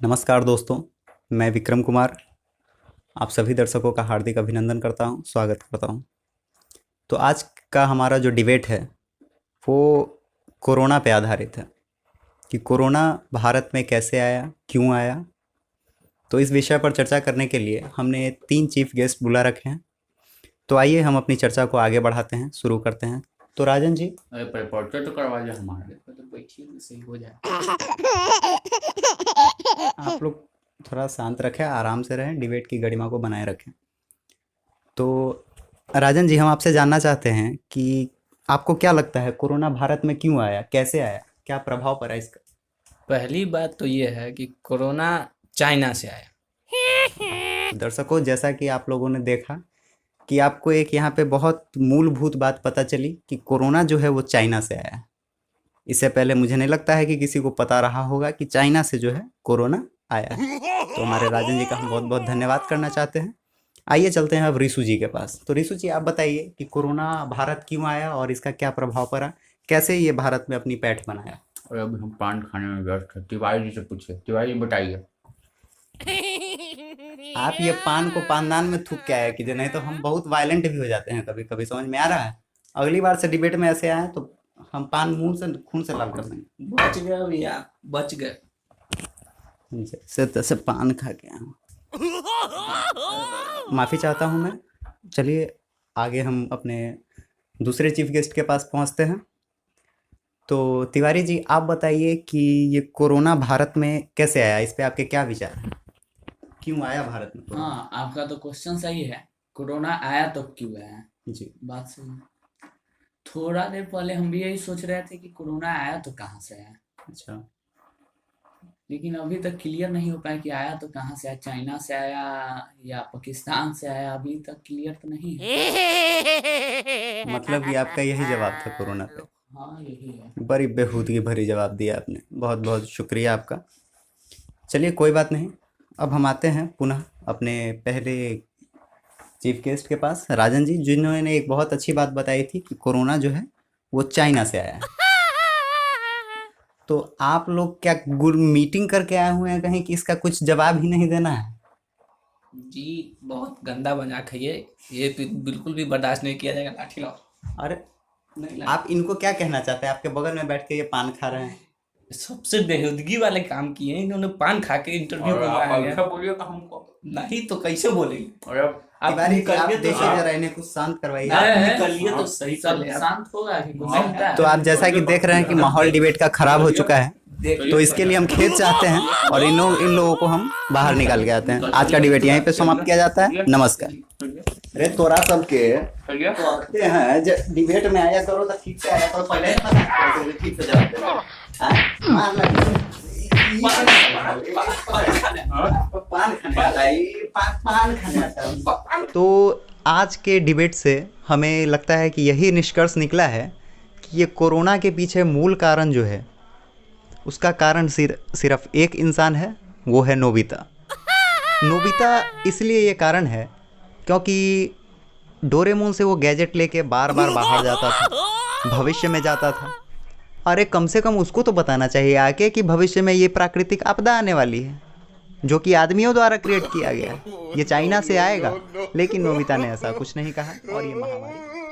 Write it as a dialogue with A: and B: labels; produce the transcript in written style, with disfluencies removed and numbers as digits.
A: नमस्कार दोस्तों, मैं विक्रम कुमार आप सभी दर्शकों का हार्दिक अभिनंदन करता हूं, स्वागत करता हूं। तो आज का हमारा जो डिबेट है वो कोरोना पे आधारित है कि कोरोना भारत में कैसे आया, क्यों आया। तो इस विषय पर चर्चा करने के लिए हमने 3 चीफ गेस्ट बुला रखे हैं। तो आइए हम अपनी चर्चा को आगे बढ़ाते हैं, शुरू करते हैं। तो राजन जी,
B: अरे परिचय तो करवा दे हमारे तो बैठिए तो सही हो जाए।
A: आप लोग थोड़ा शांत रखें, आराम से रहें, डिबेट की गरिमा को बनाए रखें। तो राजन जी, हम आपसे जानना चाहते हैं कि आपको क्या लगता है कोरोना भारत में क्यों आया, कैसे आया, क्या प्रभाव पड़ा इसका?
B: पहली बात तो ये है कि कोरोना चाइना से आया।
A: दर्शकों, जैसा कि आप लोगों ने देखा कि आपको एक यहाँ पे बहुत मूलभूत बात पता चली कि कोरोना जो है वो चाइना से आया है। इससे पहले मुझे नहीं लगता है कि किसी को पता रहा होगा कि चाइना से जो है कोरोना आया है। तो हमारे राजन जी का हम बहुत बहुत धन्यवाद करना चाहते हैं। आइए चलते हैं अब रिशु जी के पास। तो रिशु जी, आप बताइए कि कोरोना भारत क्यों आया और इसका क्या प्रभाव पड़ा, कैसे ये भारत में अपनी पैठ बनाया?
B: और अभी हम पान खाने में व्यस्त है। तिवारी जी से पूछिए। तिवारी जी बताइए।
A: आप ये पान को पानदान में थूक के आया कीजिए, नहीं तो हम बहुत वायलेंट भी हो जाते हैं कभी कभी, समझ में आ रहा है? अगली बार से डिबेट में ऐसे आए तो हम पान मुंह से खून से लाल कर देंगे।
B: बच गए भैया, बच गए।
A: जैसे तैसे पान खा के आया हूँ, माफ़ी चाहता हूँ मैं। चलिए आगे हम अपने दूसरे चीफ गेस्ट के पास पहुँचते हैं। तो तिवारी जी, आप बताइए कि ये कोरोना भारत में कैसे आया, इस पे आपके क्या विचार हैं? क्यों आया भारत में कोरोना?
B: हाँ, आपका तो क्वेश्चन सही है। कोरोना आया तो क्यों आया?
A: जी,
B: बात सही है। थोड़ा देर पहले हम भी यही सोच रहे थे कि कोरोना आया तो कहाँ से आया,
A: अच्छा।
B: लेकिन अभी तक क्लियर नहीं हो पाया कि आया तो कहाँ से आया, चाइना से आया या पाकिस्तान से आया, अभी तक क्लियर तो नहीं है।
A: मतलब ये आपका यही जवाब था कोरोना पे?
B: हाँ, यही है।
A: बड़ी बेहूदगी भरी जवाब दिया आपने, बहुत बहुत शुक्रिया आपका। चलिए कोई बात नहीं, अब हम आते हैं पुनः अपने पहले चीफ गेस्ट के पास, राजन जी, जिन्होंने एक बहुत अच्छी बात बताई थी कि कोरोना जो है वो चाइना से आया है। तो आप लोग क्या गुड मीटिंग करके आए हुए हैं कहीं कि इसका कुछ जवाब ही नहीं देना है?
B: जी, बहुत गंदा मजाक है ये तो बिल्कुल भी बर्दाश्त नहीं किया जाएगा। लाठी लाओ।
A: अरे
B: नहीं
A: आप इनको क्या कहना चाहते हैं? आपके बगल में बैठ के ये पान खा रहे हैं।
B: सबसे बेहूदगी वाले काम किए हैं इन्होंने। पान खा के इंटरव्यू बोलिएगा हमको नहीं तो कैसे बोलेंगे? आप
A: तिवारी जी, आप
B: निकलिए तो
A: देखिए जरा, इन्हें कुछ शांत करवाइए।
B: निकलिए तो सही से शांत होगा कि गुस्सा होता है?
A: तो आप जैसा कि देख रहे हैं कि माहौल डिबेट का खराब हो चुका है, तो इसके लिए हम खेद चाहते हैं और इन लोगों को हम बाहर निकाल के आते हैं। आज का डिबेट यहीं पे समाप्त किया जाता है। नमस्कार। अरे तोरा सबके तो आते हैं डिबेट में आया करो तो ठीक से आया करो, पहले ठीक से जवाब देना। तो आज के डिबेट से हमें लगता है कि यही निष्कर्ष निकला है कि ये कोरोना के पीछे मूल कारण जो है उसका कारण सिर्फ एक इंसान है, वो है नोबिता। नोबिता इसलिए ये कारण है क्योंकि डोरेमोन से वो गैजेट लेके बार बार बाहर जाता था, भविष्य में जाता था। अरे कम से कम उसको तो बताना चाहिए आके कि भविष्य में ये प्राकृतिक आपदा आने वाली है जो कि आदमियों द्वारा क्रिएट किया गया है, ये चाइना से आएगा। लेकिन नोबिता ने ऐसा कुछ नहीं कहा और ये महामारी